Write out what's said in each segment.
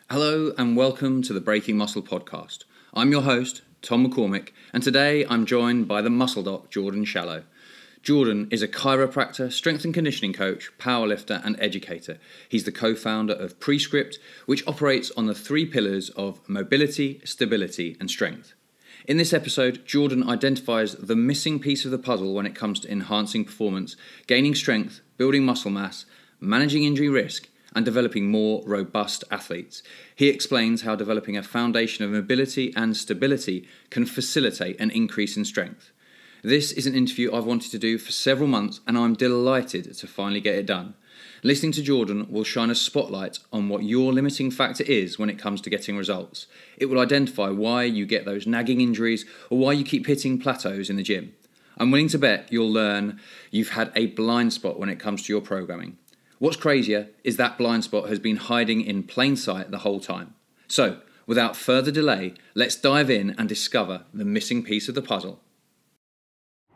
Hello and welcome to the Breaking Muscle podcast. I'm your host, Tom McCormick, and today I'm joined by the muscle doc, Jordan Shallow. Jordan is a chiropractor, strength and conditioning coach, powerlifter and educator. He's the co-founder of Prescript, which operates on the three pillars of mobility, stability and strength. In this episode, Jordan identifies the missing piece of the puzzle when it comes to enhancing performance, gaining strength, building muscle mass, managing injury risk, and developing more robust athletes. He explains how developing a foundation of mobility and stability can facilitate an increase in strength. This is an interview I've wanted to do for several months, and I'm delighted to finally get it done. Listening to Jordan will shine a spotlight on what your limiting factor is when it comes to getting results. It will identify why you get those nagging injuries or why you keep hitting plateaus in the gym. I'm willing to bet you'll learn you've had a blind spot when it comes to your programming. What's crazier is that blind spot has been hiding in plain sight the whole time. So, without further delay, let's dive in and discover the missing piece of the puzzle.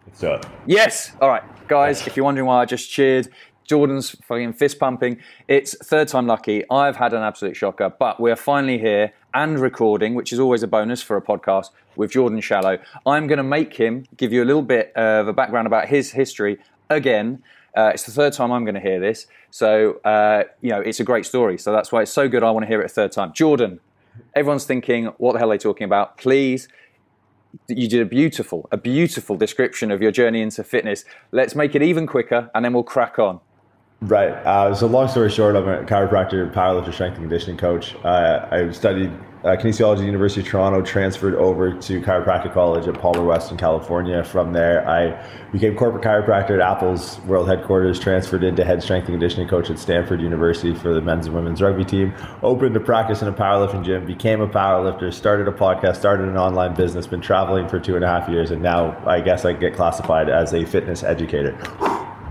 Let's do it. Yes! All right, guys, if you're wondering why I just cheered, Jordan's fucking fist pumping. It's third time lucky. I've had an absolute shocker, but we're finally here and recording, which is always a bonus for a podcast, with Jordan Shallow. I'm going to make him give you a little bit of a background about his history again. It's the third time I'm going to hear this. So, it's a great story. So that's why it's so good. I want to hear it a third time. Jordan, everyone's thinking, what the hell are they talking about? Please, you did a beautiful description of your journey into fitness. Let's make it even quicker and then we'll crack on. Right. So long story short, I'm a chiropractor, powerlifter, strength and conditioning coach. I studied kinesiology at the University of Toronto, transferred over to chiropractic college at Palmer West in California. From there, I became corporate chiropractor at Apple's world headquarters, transferred into head strength and conditioning coach at Stanford University for the men's and women's rugby team, opened a practice in a powerlifting gym, became a powerlifter, started a podcast, started an online business, been traveling for 2.5 years, and now I guess I get classified as a fitness educator.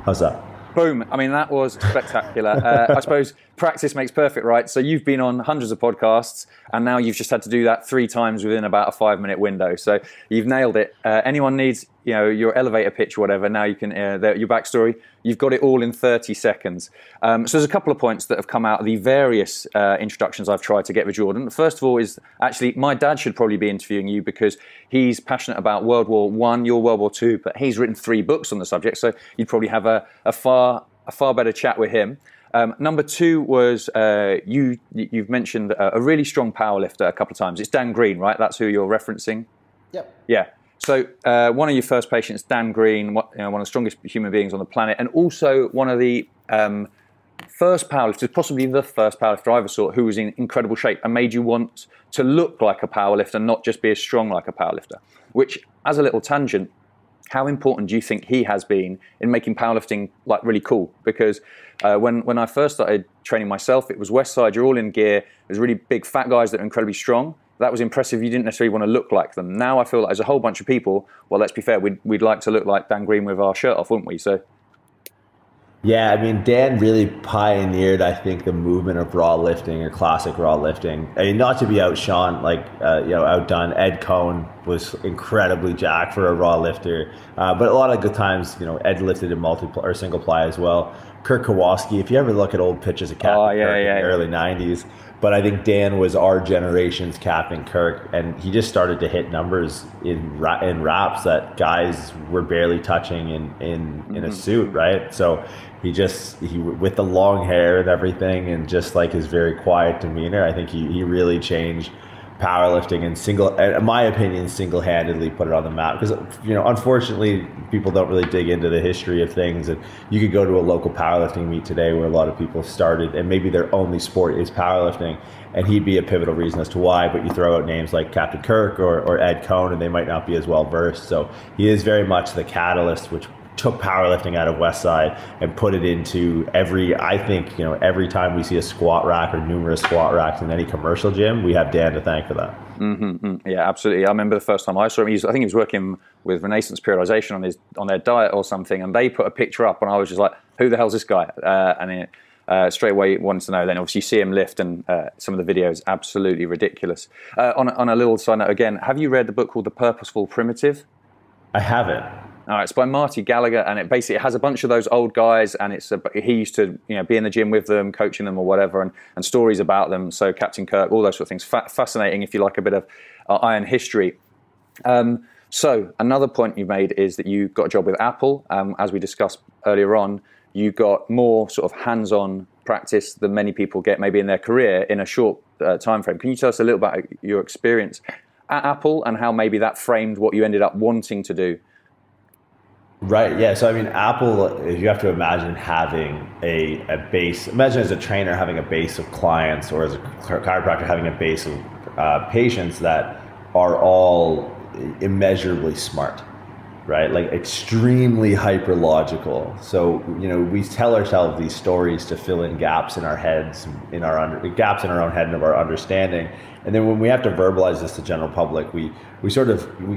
How's that? Boom. I mean, that was spectacular. I suppose practice makes perfect, right? So you've been on hundreds of podcasts and now you've just had to do that 3 times within about a 5-minute window. So you've nailed it. Anyone needs, your elevator pitch or whatever, now you can, your backstory, you've got it all in 30 seconds. So there's a couple of points that have come out of the various introductions I've tried to get with Jordan. First of all is actually my dad should probably be interviewing you because he's passionate about World War I, you're World War II, but he's written 3 books on the subject. So you'd probably have a far better chat with him. Number 2 was you've mentioned a really strong powerlifter a couple of times. It's Dan Green, right? That's who you're referencing? Yep. Yeah. So one of your first patients, Dan Green, one of the strongest human beings on the planet, and also one of the first powerlifters, possibly the first powerlifter I ever saw, who was in incredible shape and made you want to look like a powerlifter, not just be as strong like a powerlifter. Which, as a little tangent, how important do you think he has been in making powerlifting like really cool? Because when I first started training myself, it was West Side, you're all in gear, there's really big fat guys that are incredibly strong. That was impressive. You didn't necessarily want to look like them. Now I feel like there's a whole bunch of people, well, let's be fair, we'd like to look like Dan Green with our shirt off, wouldn't we? So. Yeah, I mean, Dan really pioneered, I think, the movement of raw lifting or classic raw lifting. I mean, not to be outshone, outdone. Ed Cohn was incredibly jacked for a raw lifter, but a lot of good times, Ed lifted in multiple or single ply as well. Kurt Kowalski, if you ever look at old pictures of Captain Kirk in the early 90s, but I think Dan was our generation's Captain Kirk, and he just started to hit numbers in wraps that guys were barely touching in a suit, right? So he with the long hair and everything, and just like his very quiet demeanor, I think he really changed powerlifting and in my opinion, single-handedly put it on the map. Because unfortunately, people don't really dig into the history of things, and you could go to a local powerlifting meet today where a lot of people started, and maybe their only sport is powerlifting, and he'd be a pivotal reason as to why. But you throw out names like Captain Kirk or Ed Cohn, and they might not be as well versed. So he is very much the catalyst, which took powerlifting out of West Side and put it into every time we see a squat rack or numerous squat racks in any commercial gym, we have Dan to thank for that. Yeah, absolutely. I remember the first time I saw him, I think he was working with Renaissance Periodization on their diet or something, and they put a picture up and I was just like, who the hell's this guy? Straight away wanted to know. Then obviously you see him lift, and some of the videos, absolutely ridiculous. On a little side note again, have you read the book called The Purposeful Primitive? I haven't. All right, it's by Marty Gallagher, and it basically has a bunch of those old guys, and he used to be in the gym with them, coaching them or whatever, and stories about them. So Captain Kirk, all those sort of things. Fascinating if you like a bit of iron history. So another point you made is that you got a job with Apple. As we discussed earlier on, you got more sort of hands-on practice than many people get maybe in their career in a short time frame. Can you tell us a little about your experience at Apple and how maybe that framed what you ended up wanting to do? Right, yeah. So I mean, Apple, you have to imagine having a base, imagine as a trainer having a base of clients, or as a chiropractor having a base of patients that are all immeasurably smart, right? Like extremely hyper logical. So, we tell ourselves these stories to fill in gaps in our heads, gaps in our own head and of our understanding. And then when we have to verbalize this to general public, we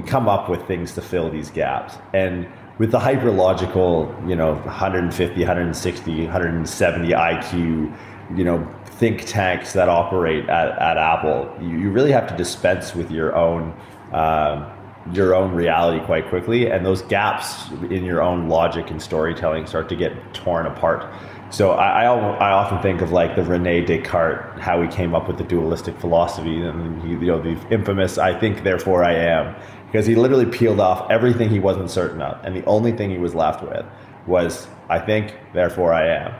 come up with things to fill these gaps. And with the hyper logical, 150, 160, 170 IQ, think tanks that operate at Apple, you really have to dispense with your own reality quite quickly, and those gaps in your own logic and storytelling start to get torn apart. So I often think of like the Rene Descartes, how he came up with the dualistic philosophy, and the infamous "I think, therefore I am," because he literally peeled off everything he wasn't certain of, and the only thing he was left with was "I think, therefore I am."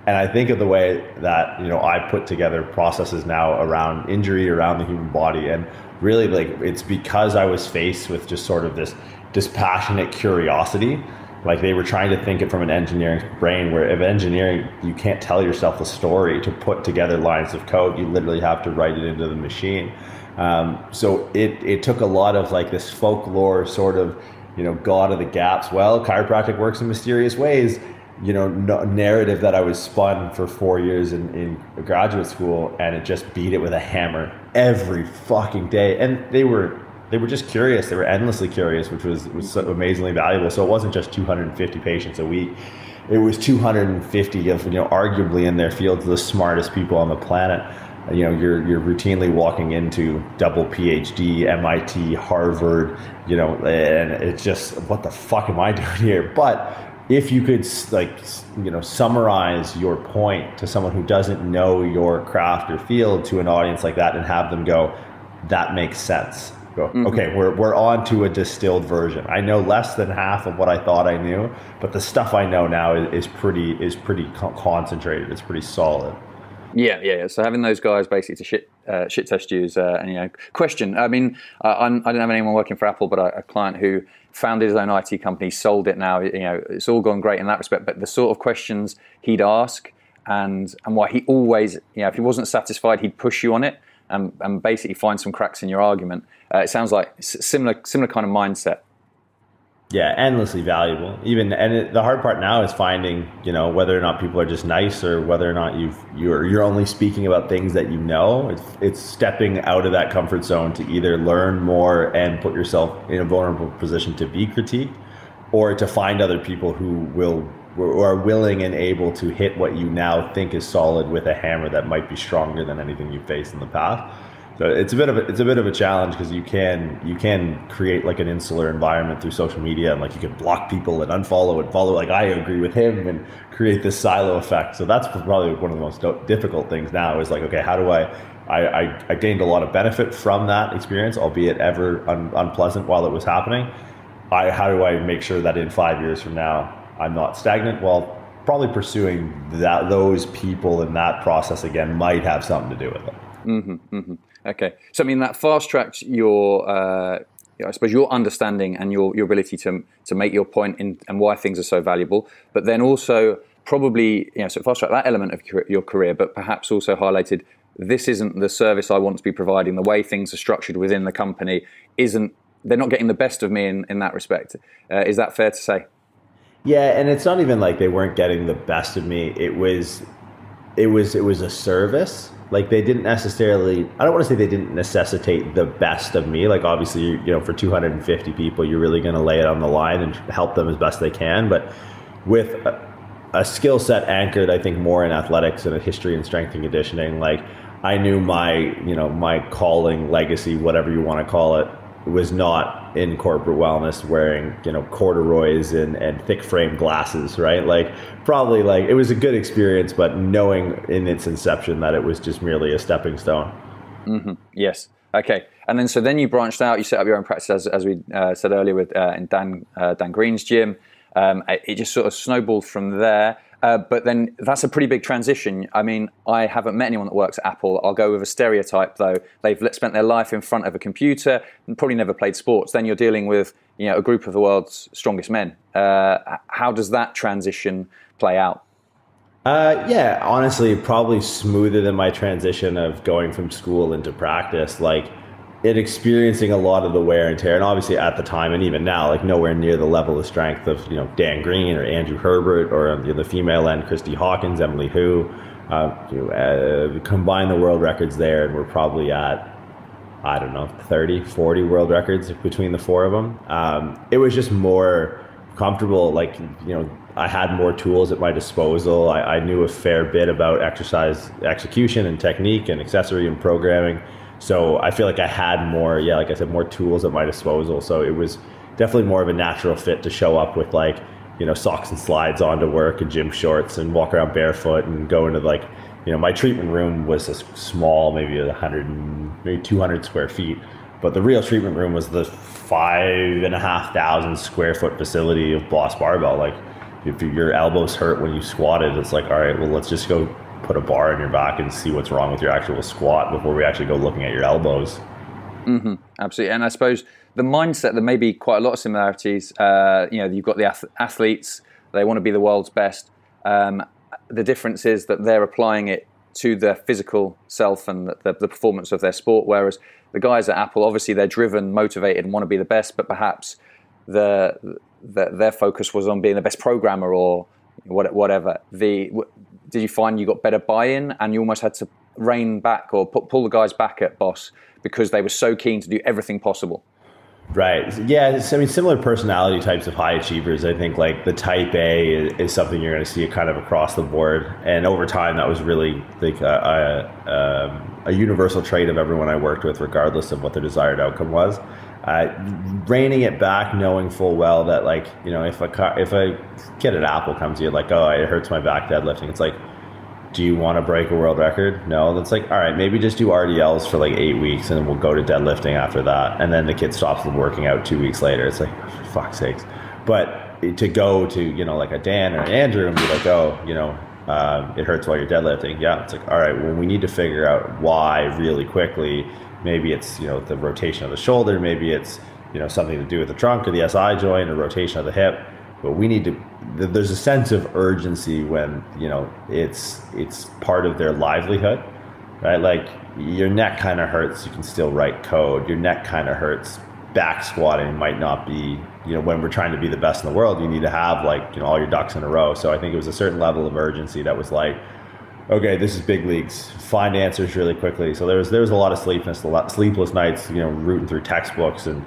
And I think of the way that I put together processes now around injury, around the human body, and really like it's because I was faced with just sort of this dispassionate curiosity. Like they were trying to think it from an engineering brain, where if engineering, you can't tell yourself a story to put together lines of code. You literally have to write it into the machine. So it took a lot of like this folklore sort of, God of the gaps. Well, chiropractic works in mysterious ways. Narrative that I was spun for 4 years in graduate school, and it just beat it with a hammer every fucking day. And they were just curious. They were endlessly curious, which was so amazingly valuable. So it wasn't just 250 patients a week. It was 250 of, arguably in their fields, the smartest people on the planet. You're routinely walking into double PhD, MIT, Harvard, and it's just, what the fuck am I doing here? But if you could summarize your point to someone who doesn't know your craft or field, to an audience like that, and have them go, that makes sense. Go, okay, we're on to a distilled version. I know less than half of what I thought I knew, but the stuff I know now is pretty concentrated. It's pretty solid. Yeah. So having those guys basically to shit test you and question. I mean, I don't have anyone working for Apple, but a client who founded his own IT company, sold it now. It's all gone great in that respect. But the sort of questions he'd ask and why he always, if he wasn't satisfied, he'd push you on it and basically find some cracks in your argument. It sounds like similar kind of mindset. Yeah, endlessly valuable. The hard part now is finding, whether or not people are just nice, or whether or not you're only speaking about things that It's stepping out of that comfort zone to either learn more and put yourself in a vulnerable position to be critiqued, or to find other people who are willing and able to hit what you now think is solid with a hammer that might be stronger than anything you've faced in the past. So it's a bit of a challenge, because you can create like an insular environment through social media, and like you can block people and unfollow and follow. Like I agree with him, and create this silo effect. So that's probably one of the most difficult things now. Is like, okay, how do I gained a lot of benefit from that experience, albeit ever unpleasant while it was happening. How do I make sure that in 5 years from now I'm not stagnant? Well, probably pursuing those people in that process again might have something to do with it. Okay, so I mean that fast tracked your, I suppose your understanding and your ability to make your point and why things are so valuable. But then also probably so fast track that element of your career, but perhaps also highlighted this isn't the service I want to be providing. The way things are structured within the company they're not getting the best of me in that respect. Is that fair to say? Yeah, and it's not even like they weren't getting the best of me. It was a service. Like they didn't necessarily, I don't want to say they didn't necessitate the best of me. Like obviously, for 250 people, you're really going to lay it on the line and help them as best they can. But with a skill set anchored, I think, more in athletics and a history and strength and conditioning, like I knew my calling, legacy, whatever you want to call it, was not in corporate wellness wearing, corduroys and thick frame glasses, right? Like probably like it was a good experience, but knowing in its inception that it was just merely a stepping stone. Mm-hmm. Yes. Okay. And then you branched out, you set up your own practice as we said earlier with in Dan Green's gym. It just sort of snowballed from there. But then that's a pretty big transition. I mean, I haven't met anyone that works at Apple. I'll go with a stereotype though. They've spent their life in front of a computer and probably never played sports. Then you're dealing with, a group of the world's strongest men. How does that transition play out? Yeah, honestly, probably smoother than my transition of going from school into practice. Like, experiencing a lot of the wear and tear, and obviously at the time and even now, like nowhere near the level of strength of Dan Green or Andrew Herbert, or on the female end, Christy Hawkins, Emily Hu. Combine the world records there, and we're probably at, I don't know, 30, 40 world records between the four of them. It was just more comfortable. Like, I had more tools at my disposal. I knew a fair bit about exercise execution and technique and accessory and programming. So I feel like I had more, like I said, more tools at my disposal. So it was definitely more of a natural fit to show up with like, socks and slides on to work and gym shorts and walk around barefoot and go into like, my treatment room was a small, maybe 200 square feet. But the real treatment room was the 5,500 square foot facility of Boss Barbell. Like if your elbows hurt when you squatted, it's like, all right, well, let's just go put a bar in your back and see what's wrong with your actual squat before we actually go looking at your elbows. Mm-hmm, absolutely. And I suppose the mindset, there may be quite a lot of similarities. You've got the athletes, they want to be the world's best. The difference is that they're applying it to their physical self and the performance of their sport, whereas the guys at Apple, obviously they're driven, motivated and want to be the best, but perhaps their focus was on being the best programmer or whatever. Did you find you got better buy-in and you almost had to rein back or pull the guys back at Boss because they were so keen to do everything possible? Right. Yeah. Similar personality types of high achievers. I think like the type A is something you're going to see kind of across the board. And over time, that was really like a universal trait of everyone I worked with, regardless of what their desired outcome was. Reining it back, knowing full well that like, if a kid at Apple comes to you like, oh, it hurts my back deadlifting. It's like, do you want to break a world record? No. That's like, all right, maybe just do RDLs for like 8 weeks and then we'll go to deadlifting after that. And then the kid stops working out 2 weeks later. It's like, for fuck's sakes. But to go to, like a Dan or an Andrew and be like, oh, it hurts while you're deadlifting. Yeah. It's like, all right, well, we need to figure out why really quickly. Maybe it's, the rotation of the shoulder. Maybe it's, something to do with the trunk or the SI joint or rotation of the hip. But we need to, there's a sense of urgency when, it's part of their livelihood, right? Like your neck kind of hurts, you can still write code. Your neck kind of hurts, back squatting might not be, when we're trying to be the best in the world, you need to have like, all your ducks in a row. So I think it was a certain level of urgency that was like, okay, this is big leagues. Find answers really quickly. So there was a lot of sleepless nights, rooting through textbooks and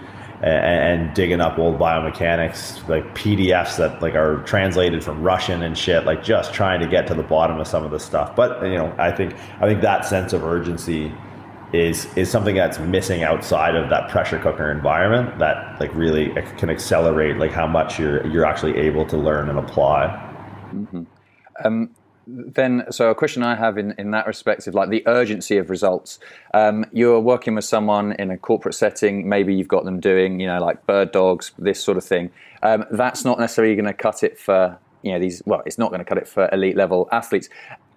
digging up old biomechanics, like PDFs that like are translated from Russian and shit, like just trying to get to the bottom of some of this stuff. But I think that sense of urgency is something that's missing outside of that pressure cooker environment that like really can accelerate like how much you're actually able to learn and apply. Mm-hmm. Then, so a question I have in that respect is like the urgency of results. You're working with someone in a corporate setting, maybe you've got them doing, like bird dogs, this sort of thing. That's not necessarily going to cut it for, it's not going to cut it for elite level athletes.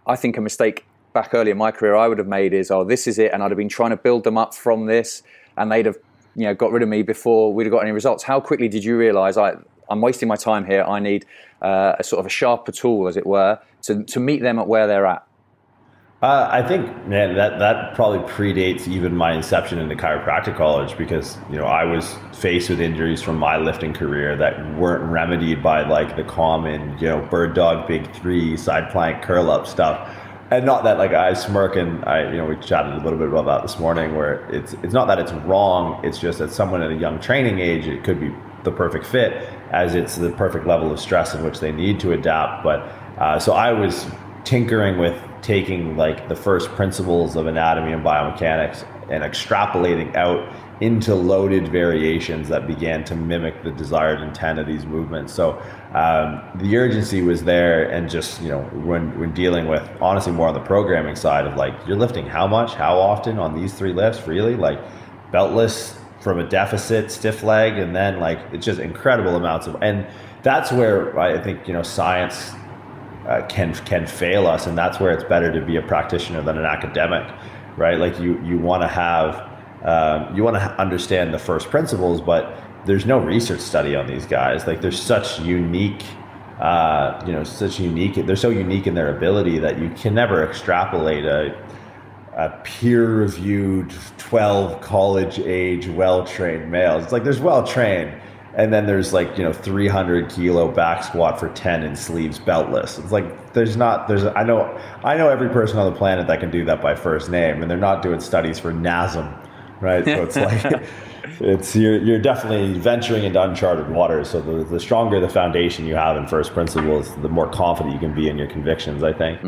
I think a mistake back early in my career I would have made is, oh, this is it. And I'd have been trying to build them up from this and they'd have, got rid of me before we'd have got any results. How quickly did you realize I'm wasting my time here? I need a sort of a sharper tool, as it were, to meet them at where they're at. I think, man, that probably predates even my inception into chiropractic college because, I was faced with injuries from my lifting career that weren't remedied by like the common, bird dog, big three, side plank, curl up stuff. And not that like I smirk and we chatted a little bit about that this morning where it's not that it's wrong. It's just that someone at a young training age, it could be the perfect fit as it's the perfect level of stress in which they need to adapt. But so I was tinkering with taking like the first principles of anatomy and biomechanics and extrapolating out into loaded variations that began to mimic the desired intent of these movements. So the urgency was there, and just, you know, when dealing with, honestly, more on the programming side of like, you're lifting how much, how often on these 3 lifts, really, like beltless from a deficit, stiff leg, and then like it's just incredible amounts of, and that's where I think, you know, science can fail us, and that's where it's better to be a practitioner than an academic, right? Like you want to have you want to understand the first principles, but there's no research study on these guys. Like, they're such unique, they're so unique in their ability that you can never extrapolate a peer-reviewed 12 college-age well-trained males. It's like, there's well-trained, and then there's like, you know, 300 kilo back squat for 10 in sleeves beltless. It's like, I know every person on the planet that can do that by first name, and they're not doing studies for NASM. Right, so it's like you're definitely venturing into uncharted waters. So the stronger the foundation you have in first principles, the more confident you can be in your convictions, I think.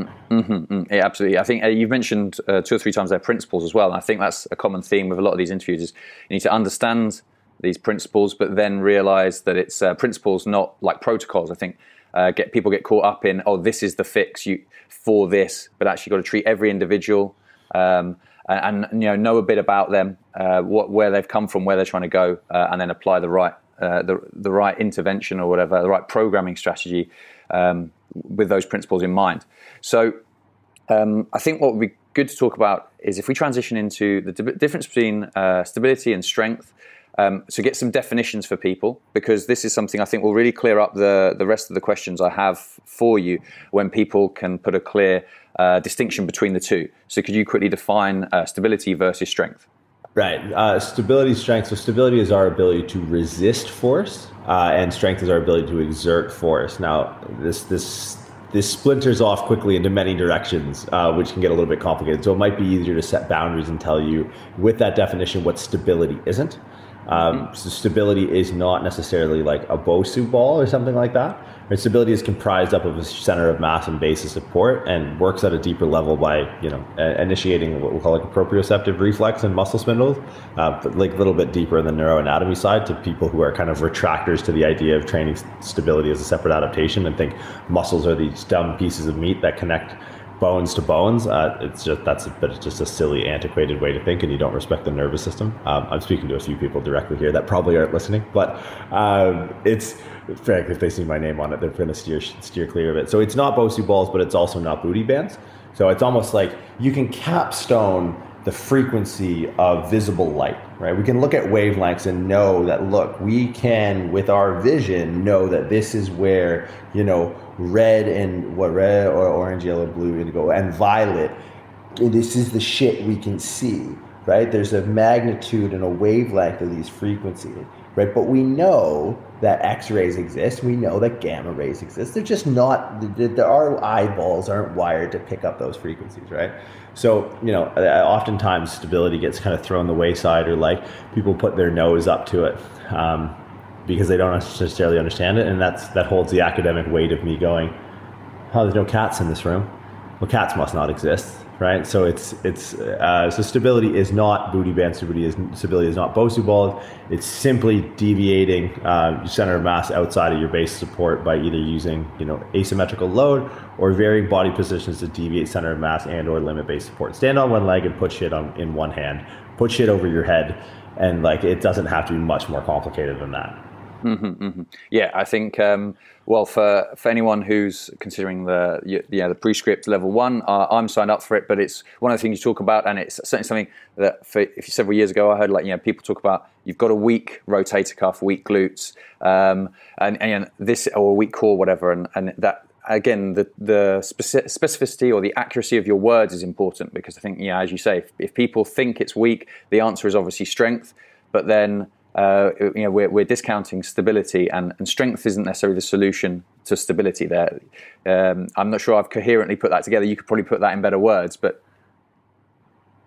Yeah, absolutely. I think you've mentioned 2 or 3 times their principles as well. And I think that's a common theme with a lot of these interviews. Is you need to understand these principles, but then realize that it's principles, not like protocols. I think people get caught up in, oh, this is the fix for this, but actually got to treat every individual. And you know a bit about them, where they've come from, where they're trying to go, and then apply the right intervention or whatever, the right programming strategy with those principles in mind. So I think what would be good to talk about is if we transition into the difference between stability and strength. So get some definitions for people, because this is something I think will really clear up the rest of the questions I have for you when people can put a clear distinction between the two. So could you quickly define stability versus strength? Right. Stability, strength. So stability is our ability to resist force, and strength is our ability to exert force. Now, this splinters off quickly into many directions, which can get a little bit complicated. So it might be easier to set boundaries and tell you with that definition what stability isn't. So stability is not necessarily like a Bosu ball or something like that. Right? Stability is comprised up of a center of mass and base of support, and works at a deeper level by, you know, initiating what we call like a proprioceptive reflex and muscle spindles, but like a little bit deeper in the neuroanatomy side to people who are kind of retractors to the idea of training stability as a separate adaptation and think muscles are these dumb pieces of meat that connect bones to bones. It's just a silly, antiquated way to think, and you don't respect the nervous system. I'm speaking to a few people directly here that probably aren't listening, but it's frankly, if they see my name on it, they're going to steer clear of it. So it's not Bosu balls, but it's also not booty bands. So it's almost like you can capstone the frequency of visible light, right? We can look at wavelengths and know that, look, we can, with our vision, know that this is where, you know, red or orange, yellow, blue, indigo, and violet, this is the shit we can see, right? There's a magnitude and a wavelength of these frequencies, right? But we know that X-rays exist. We know that gamma rays exist. They're just not, our eyeballs aren't wired to pick up those frequencies, right? So, you know, oftentimes stability gets kind of thrown the wayside, or like people put their nose up to it because they don't necessarily understand it. And that holds the academic weight of me going, oh, there's no cats in this room. Well, cats must not exist, right? So so stability is not booty band. Stability is not Bosu balls. It's simply deviating your center of mass outside of your base support by either using, you know, asymmetrical load or varying body positions to deviate center of mass and or limit base support. Stand on one leg and put shit in one hand. Put shit over your head, and like it doesn't have to be much more complicated than that. Yeah, I think well, for anyone who's considering the prescript level 1, I'm signed up for it. But it's one of the things you talk about, and it's certainly something that several years ago I heard, like, you know, people talk about you've got a weak rotator cuff, weak glutes, and this, or a weak core, whatever, and that. Again, the specificity or the accuracy of your words is important, because I think, you know, as you say, if people think it's weak, the answer is obviously strength. But then you know, we're discounting stability, and strength isn't necessarily the solution to stability. There, I'm not sure I've coherently put that together. You could probably put that in better words, but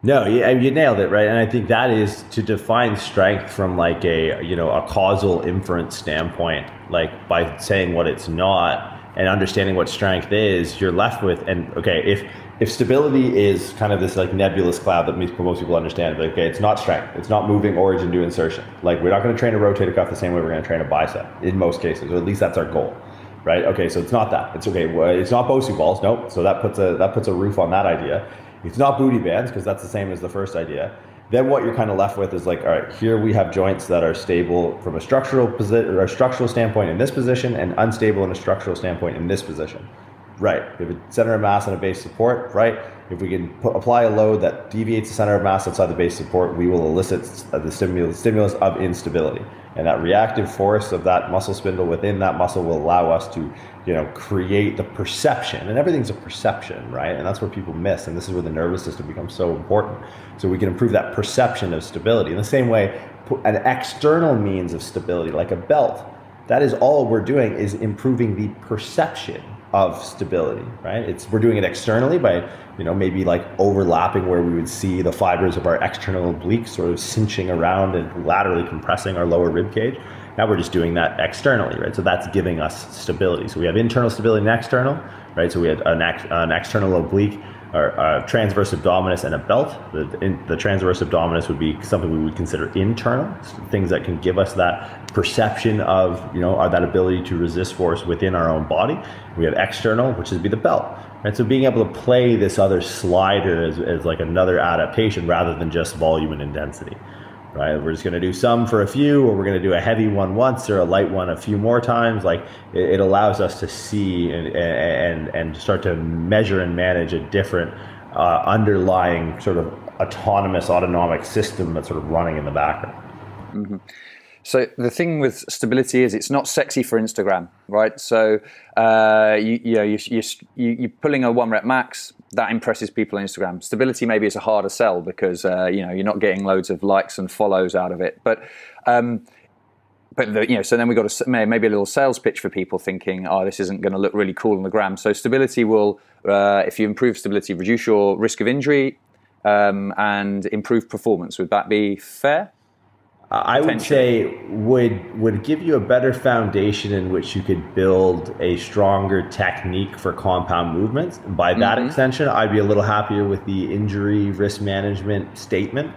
no, you nailed it, right? And I think that is to define strength from like a causal inference standpoint, like by saying what it's not and understanding what strength is. You're left with, and okay, if stability is kind of this like nebulous cloud that most people understand, like, okay, it's not strength, it's not moving origin to insertion. Like, we're not going to train a rotator cuff the same way we're going to train a bicep in most cases, or at least that's our goal, right? Okay, so it's not that. It's okay. Well, it's not Bosu balls. Nope. So that puts a roof on that idea. It's not booty bands, because that's the same as the first idea. Then what you're kind of left with is like, all right, here we have joints that are stable from a structural standpoint in this position, and unstable in a structural standpoint in this position. Right. If it's center of mass and a base support, right? If we can apply a load that deviates the center of mass outside the base support, we will elicit the stimulus of instability. And that reactive force of that muscle spindle within that muscle will allow us to, create the perception. And everything's a perception, right? And that's where people miss. And this is where the nervous system becomes so important. So we can improve that perception of stability. In the same way, an external means of stability, like a belt, that is all we're doing, is improving the perception of stability, right? We're doing it externally by, maybe like overlapping where we would see the fibers of our external obliques sort of cinching around and laterally compressing our lower rib cage. Now we're just doing that externally, right? So that's giving us stability. So we have internal stability and external, right? So we have an external oblique, or a transverse abdominis, and a belt. The transverse abdominis would be something we would consider internal, things that can give us that perception of, that ability to resist force within our own body. We have external, which would be the belt. Right? So being able to play this other slider as like another adaptation rather than just volume and intensity. Right? We're just going to do some for a few, or we're going to do a heavy one once or a light one a few more times. Like, it allows us to see and start to measure and manage a different underlying sort of autonomic system that's sort of running in the background. Mm-hmm. So the thing with stability is it's not sexy for Instagram, right? So you're pulling a 1 rep max. That impresses people on Instagram. Stability maybe is a harder sell because you're not getting loads of likes and follows out of it. But so then we've got maybe a little sales pitch for people thinking, oh, this isn't going to look really cool on the gram. So stability will, if you improve stability, reduce your risk of injury and improve performance. Would that be fair? I would say would give you a better foundation in which you could build a stronger technique for compound movements. By that extension, I'd be a little happier with the injury risk management statement.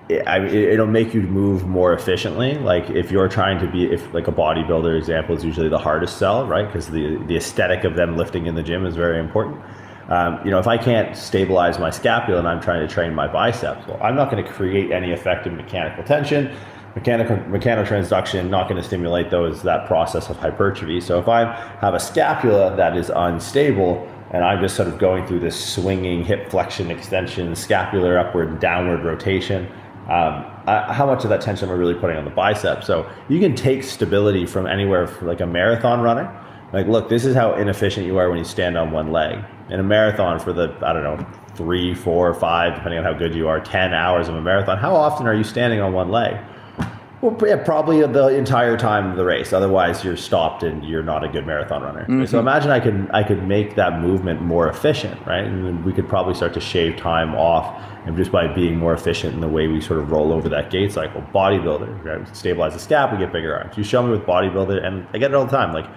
It'll make you move more efficiently. Like, if you're trying to be, like a bodybuilder example is usually the hardest sell, right? Because the aesthetic of them lifting in the gym is very important. If I can't stabilize my scapula and I'm trying to train my biceps, well, I'm not going to create any effective mechanical tension, mechanical transduction, not going to stimulate that process of hypertrophy. So if I have a scapula that is unstable and I'm just sort of going through this swinging hip flexion extension, scapular upward and downward rotation, how much of that tension am I really putting on the bicep? So you can take stability from anywhere, like a marathon runner. Like, look, this is how inefficient you are when you stand on one leg. In a marathon for the, 3, 4, 5, depending on how good you are, 10 hours of a marathon, how often are you standing on one leg? Well, yeah, probably the entire time of the race. Otherwise, you're stopped and you're not a good marathon runner. Mm-hmm. So imagine I could make that movement more efficient, right? And then we could probably start to shave time off, and just by being more efficient in the way we sort of roll over that gait cycle. Bodybuilder, right? Stabilize the scap, we get bigger arms. You show me with bodybuilder, and I get it all the time. Like,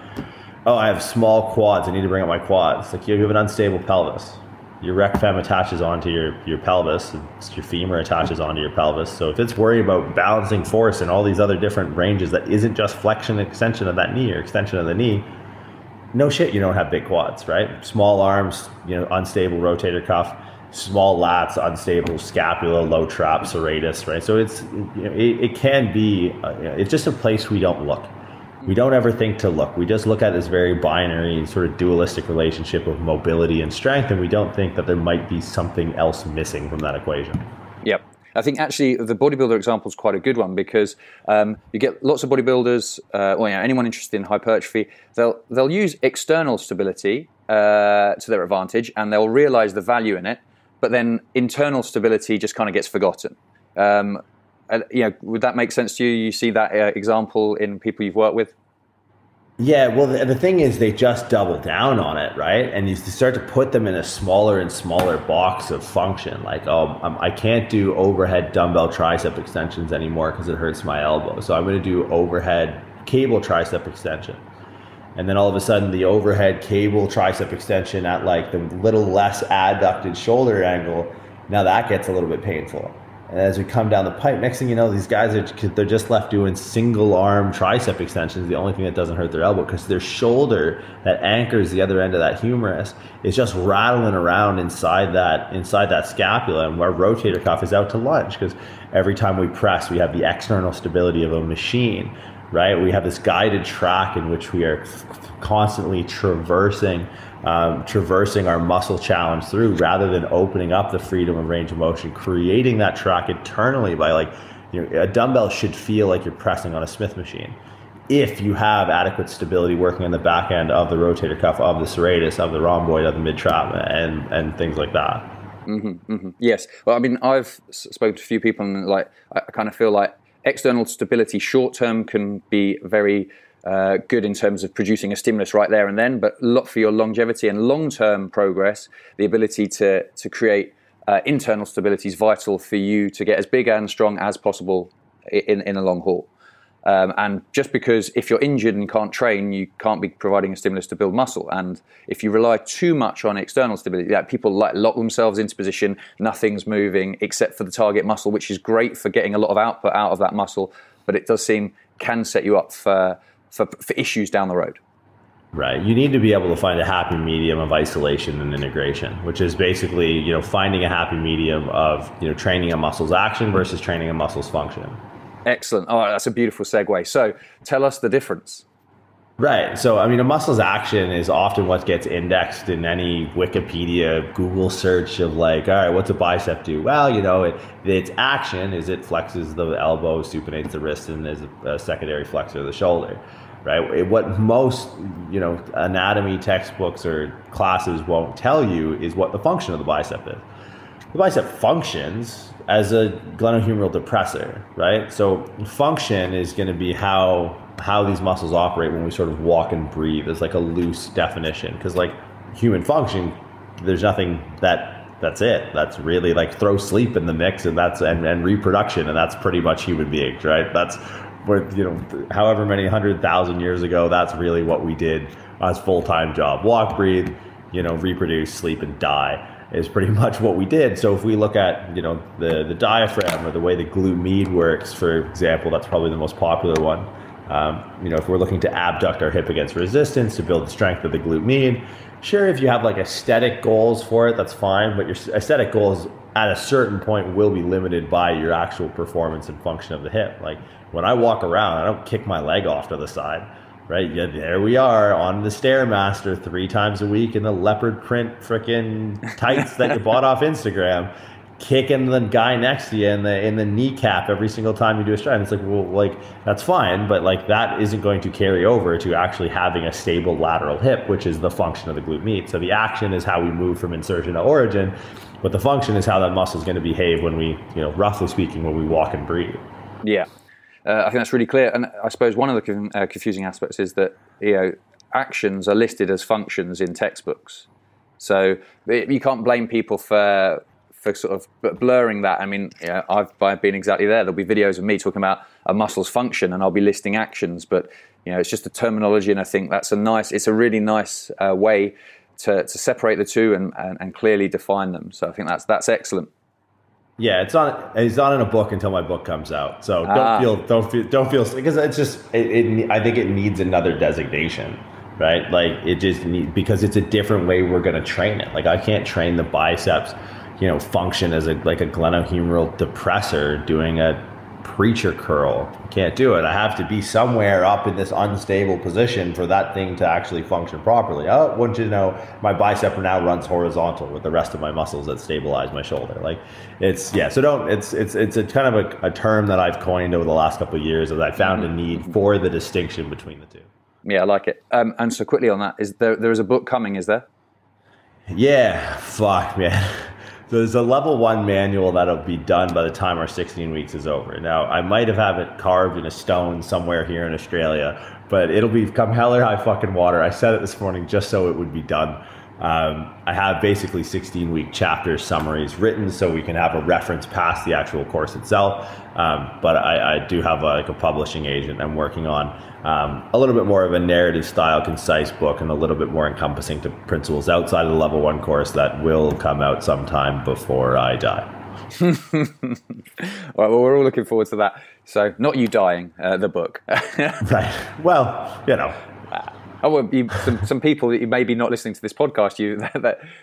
oh, I have small quads, I need to bring up my quads. Like, you have an unstable pelvis. Your rec fem attaches onto your pelvis, your femur attaches onto your pelvis. So if it's worried about balancing force and all these other different ranges that isn't just flexion and extension of that knee or extension of the knee, no shit, you don't have big quads, right? Small arms, unstable rotator cuff, small lats, unstable scapula, low trap, serratus, right? So it can be, it's just a place we don't look. We don't ever think to look. We just look at this very binary, sort of dualistic relationship of mobility and strength, and we don't think that there might be something else missing from that equation. Yep. I think actually the bodybuilder example is quite a good one because you get lots of bodybuilders, anyone interested in hypertrophy, they'll use external stability to their advantage, and they'll realize the value in it, but then internal stability just kind of gets forgotten. Would that make sense to you? You see that example in people you've worked with? Yeah, well, the thing is they just double down on it, right? And you start to put them in a smaller and smaller box of function. Like, I can't do overhead dumbbell tricep extensions anymore because it hurts my elbow. So I'm going to do overhead cable tricep extension. And then all of a sudden the overhead cable tricep extension at like the little less adducted shoulder angle, now that gets a little bit painful. And as we come down the pipe, next thing you know, these guys they're just left doing single arm tricep extensions, the only thing that doesn't hurt their elbow, because their shoulder that anchors the other end of that humerus is just rattling around inside that scapula, and our rotator cuff is out to lunch, because every time we press, we have the external stability of a machine, right? We have this guided track in which we are constantly traversing our muscle challenge through, rather than opening up the freedom of range of motion, creating that track internally by, like, a dumbbell should feel like you're pressing on a Smith machine. If you have adequate stability working on the back end of the rotator cuff, of the serratus, of the rhomboid, of the mid-trap, and things like that. Mm-hmm, mm-hmm. Yes. Well, I mean, I've spoken to a few people, and like, I kind of feel like external stability short term can be very good in terms of producing a stimulus right there and then, but for your longevity and long-term progress, the ability to create internal stability is vital for you to get as big and strong as possible in a long haul. And just because if you're injured and can't train, you can't be providing a stimulus to build muscle. And if you rely too much on external stability, like people lock themselves into position, nothing's moving except for the target muscle, which is great for getting a lot of output out of that muscle, but it does seem can set you up for issues down the road. Right. You need to be able to find a happy medium of isolation and integration, which is basically, finding a happy medium of, training a muscle's action versus training a muscle's function. Excellent. Oh, that's a beautiful segue. So tell us the difference. Right. So, I mean, a muscle's action is often what gets indexed in any Wikipedia, Google search of like, all right, what's a bicep do? Well, its action is it flexes the elbow, supinates the wrist, and is a secondary flexor of the shoulder. Right. What most, anatomy textbooks or classes won't tell you is what the function of the bicep is. The bicep functions as a glenohumeral depressor, right? So function is going to be how these muscles operate when we sort of walk and breathe. It's like a loose definition, because like human function, there's nothing that's it. That's really like throw sleep in the mix, and reproduction, and that's pretty much human beings, right? That's where, however many 100,000 years ago, that's really what we did as full-time job. Walk, breathe, reproduce, sleep, and die is pretty much what we did. So if we look at, the diaphragm, or the way the glute med works, for example, that's probably the most popular one. If we're looking to abduct our hip against resistance to build the strength of the glute med, sure, if you have like aesthetic goals for it, that's fine, but your aesthetic goals at a certain point will be limited by your actual performance and function of the hip. Like when I walk around, I don't kick my leg off to the side. Right, yeah, there we are on the Stairmaster 3 times a week in the leopard print frickin' tights that you bought off Instagram, kicking the guy next to you in the kneecap every single time you do a stride. And it's like, well, like that's fine, but like that isn't going to carry over to actually having a stable lateral hip, which is the function of the glute med. So the action is how we move from insertion to origin, but the function is how that muscle is going to behave when we, roughly speaking, when we walk and breathe. Yeah. I think that's really clear. And I suppose one of the confusing aspects is that, actions are listed as functions in textbooks. So you can't blame people for sort of blurring that. I mean, I've been exactly there. There'll be videos of me talking about a muscle's function, and I'll be listing actions, but it's just a terminology. And I think it's a really nice way to separate the two and clearly define them. So I think that's excellent. Yeah, it's not in a book until my book comes out. So don't feel because it's just I think it needs another designation, right? Like it just because it's a different way we're going to train it. Like I can't train the biceps, function as a glenohumeral depressor doing a preacher curl. Can't do it. I have to be somewhere up in this unstable position for that thing to actually function properly. Oh, wouldn't you know, my bicep now runs horizontal with the rest of my muscles that stabilize my shoulder. Like it's a kind of a term that I've coined over the last couple of years, as I found a need for the distinction between the two. Yeah, I like it. And so quickly on that, there is a book coming, is there? Yeah, fuck, man. There's a level 1 manual that'll be done by the time our 16 weeks is over. Now, I might have it carved in a stone somewhere here in Australia, but it'll be come hell or high fucking water. I said it this morning just so it would be done. I have basically 16-week chapter summaries written so we can have a reference past the actual course itself. But I do have a publishing agent I'm working on a little bit more of a narrative style, concise book, and a little bit more encompassing to principles outside of the level 1 course that will come out sometime before I die. All right, well, we're all looking forward to that. So, not you dying, the book. Right. Well, you know. Some people that you may be not listening to this podcast,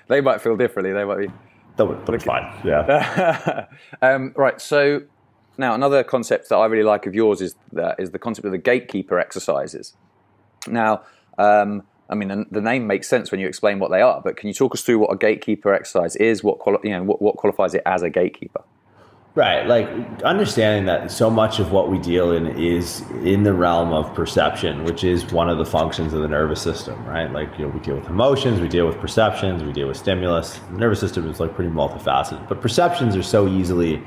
they might feel differently. They might be. That would look fine. Yeah. Right. So now another concept that I really like of yours is the concept of the Gatekeeper Exercises. Now, I mean, the name makes sense when you explain what they are, but can you talk us through what a Gatekeeper Exercise is? What qualifies it as a gatekeeper? Right, like understanding that so much of what we deal in is in the realm of perception, which is one of the functions of the nervous system, right? Like, we deal with emotions, we deal with perceptions, we deal with stimulus. The nervous system is like pretty multifaceted, but perceptions are so easily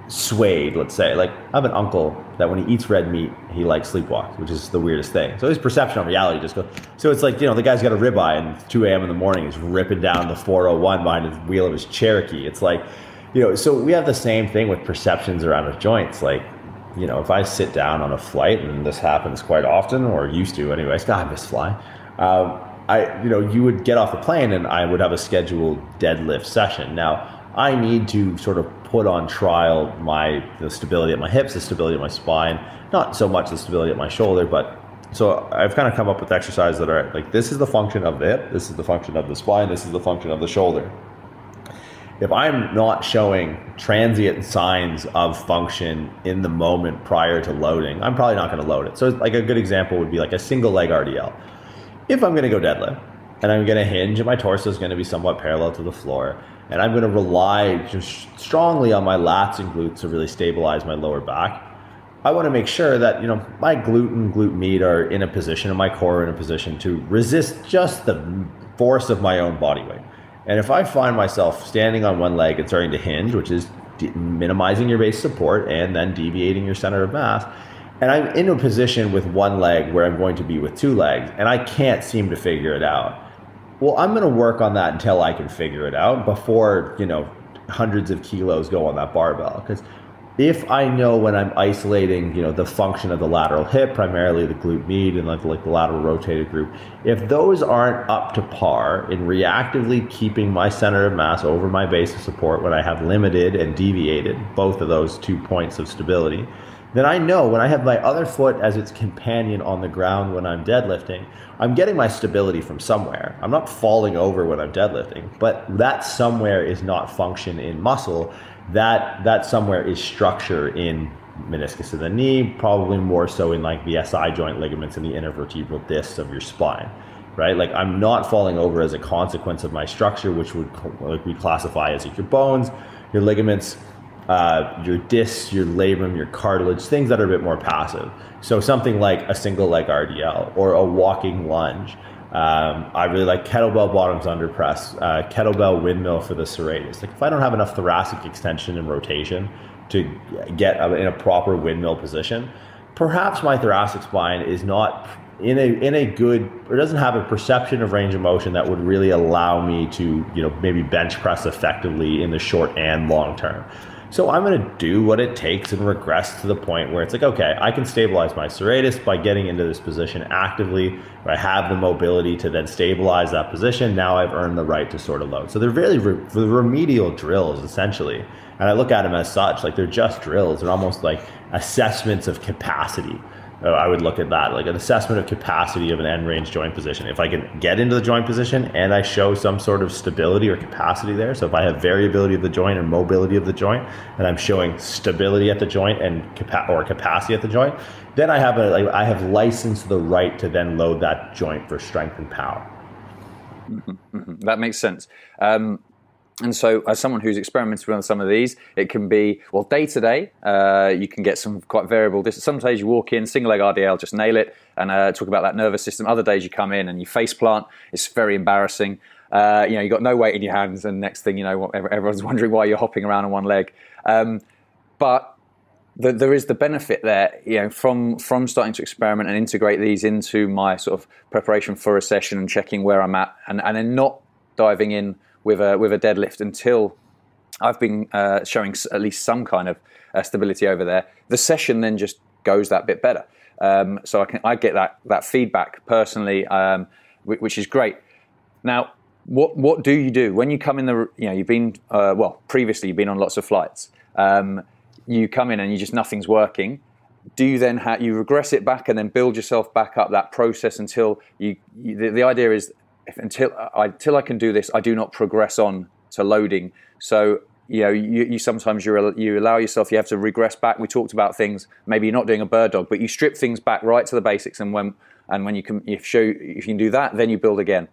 swayed, let's say. Like, I have an uncle that when he eats red meat, he like sleepwalks, which is the weirdest thing. So his perception of reality just goes, so it's like, the guy's got a ribeye and it's 2 a.m. in the morning, he's ripping down the 401 behind the wheel of his Cherokee. It's like, so we have the same thing with perceptions around our joints. Like, if I sit down on a flight, and this happens quite often, or used to anyways, God, I miss flying. You would get off the plane and I would have a scheduled deadlift session. Now, I need to sort of put on trial the stability at my hips, the stability at my spine, not so much the stability at my shoulder, but so I've kind of come up with exercises that are like, this is the function of the hip, this is the function of the spine, this is the function of the shoulder. If I'm not showing transient signs of function in the moment prior to loading, I'm probably not going to load it. So like a good example would be like a single leg RDL. If I'm going to go deadlift and I'm going to hinge and my torso is going to be somewhat parallel to the floor, and I'm going to rely just strongly on my lats and glutes to really stabilize my lower back, I want to make sure that, my glute and glute med are in a position and my core in a position to resist just the force of my own body weight. And if I find myself standing on one leg and starting to hinge, which is minimizing your base support and then deviating your center of mass, and I'm in a position with one leg where I'm going to be with 2 legs and I can't seem to figure it out, well, I'm going to work on that until I can figure it out before, hundreds of kilos go on that barbell. Because if I know when I'm isolating, the function of the lateral hip, primarily the glute med and like the lateral rotated group, if those aren't up to par in reactively keeping my center of mass over my base of support when I have limited and deviated both of those 2 points of stability, then I know when I have my other foot as its companion on the ground when I'm deadlifting, I'm getting my stability from somewhere. I'm not falling over when I'm deadlifting, but that somewhere is not function in muscle. That somewhere is structure in meniscus of the knee, probably more so in like the SI joint ligaments and the intervertebral discs of your spine, right? Like, I'm not falling over as a consequence of my structure, which we classify as your bones, your ligaments, your discs, your labrum, your cartilage, things that are a bit more passive. So something like a single leg RDL or a walking lunge. I really like kettlebell bottoms under press, kettlebell windmill for the serratus. Like, if I don't have enough thoracic extension and rotation to get in a proper windmill position, perhaps my thoracic spine is not in a good, or doesn't have a perception of range of motion that would really allow me to, maybe bench press effectively in the short and long term. So I'm going to do what it takes and regress to the point where it's like, okay, I can stabilize my serratus by getting into this position actively, where I have the mobility to then stabilize that position. Now I've earned the right to sort of load. So they're really remedial drills, essentially. And I look at them as such, like they're just drills. They're almost like assessments of capacity. I would look at that, like an assessment of capacity of an end range joint position. If I can get into the joint position and I show some sort of stability or capacity there, so if I have variability of the joint and mobility of the joint, and I'm showing stability at the joint and capacity at the joint, then I have licensed the right to then load that joint for strength and power. Mm-hmm, mm-hmm. That makes sense. And so as someone who's experimented with some of these, it can be, well, day to day, you can get some quite variable distance. Some days you walk in, single leg RDL, just nail it, and talk about that nervous system. Other days you come in and you face plant. It's very embarrassing. You've got no weight in your hands, and next thing you know, everyone's wondering why you're hopping around on one leg. But there is the benefit there, from starting to experiment and integrate these into my sort of preparation for a session and checking where I'm at, and then not diving in with a deadlift until I've been showing at least some kind of stability over there. The session then just goes that bit better. So I get that feedback personally, which is great. Now, what do you do when you come in you've been previously you've been on lots of flights. You come in and nothing's working. Do you then you regress it back and then build yourself back up that process until the idea is until I can do this, I do not progress on to loading. So you sometimes you allow yourself, you have to regress back. We talked about things, maybe you're not doing a bird dog, but you strip things back right to the basics, and when you can do that, then you build again.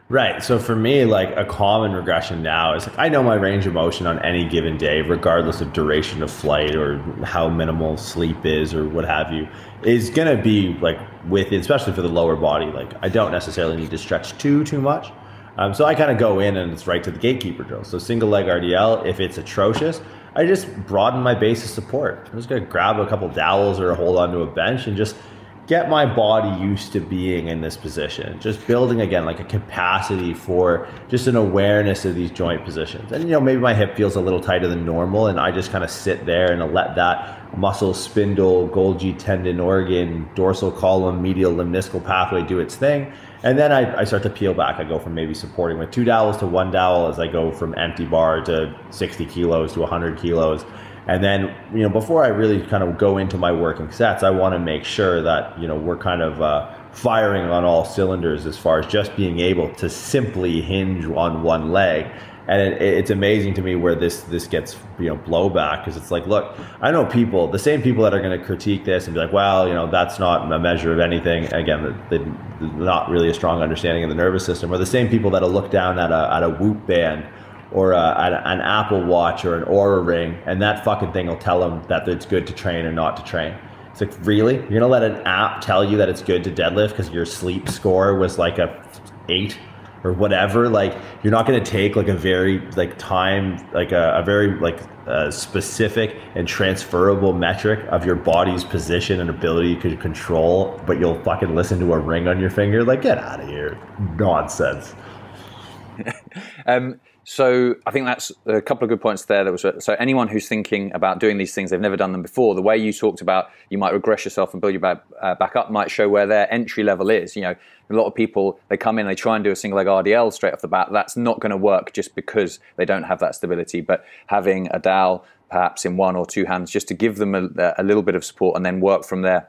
Right. So for me, like a common regression now is like I know my range of motion on any given day, regardless of duration of flight or how minimal sleep is or what have you, is going to be like especially for the lower body. Like I don't necessarily need to stretch too much. So I kind of go in and it's right to the gatekeeper drill. So single leg RDL, if it's atrocious, I just broaden my base of support. I'm just going to grab a couple dowels or hold onto a bench and just get my body used to being in this position. Just building again, like a capacity for just an awareness of these joint positions. And maybe my hip feels a little tighter than normal and I just kind of sit there and let that muscle, spindle, Golgi tendon, organ, dorsal column, medial limniscal pathway do its thing. And then I start to peel back. I go from maybe supporting with 2 dowels to 1 dowel as I go from empty bar to 60 kilos to 100 kilos. And then, before I really kind of go into my working sets, I want to make sure that, we're kind of firing on all cylinders as far as just being able to simply hinge on one leg. And it's amazing to me where this gets, blowback, because it's like, look, I know the same people that are going to critique this and be like, well, that's not a measure of anything. Again, they're not really a strong understanding of the nervous system, or the same people that'll look down at a Whoop band or an Apple Watch or an Oura Ring, and that fucking thing will tell them that it's good to train or not to train. It's like, really? You're going to let an app tell you that it's good to deadlift because your sleep score was like a 8 or whatever? Like, you're not going to take like a very like time, like a very like specific and transferable metric of your body's position and ability to control, but you'll fucking listen to a ring on your finger? Like, get out of here. Nonsense. So I think that's a couple of good points there. So anyone who's thinking about doing these things, they've never done them before, the way you talked about, you might regress yourself and build your back up, might show where their entry level is. A lot of people, they come in, they try and do a single leg RDL straight off the bat. That's not going to work just because they don't have that stability. But having a dowel perhaps in 1 or 2 hands just to give them a little bit of support and then work from there.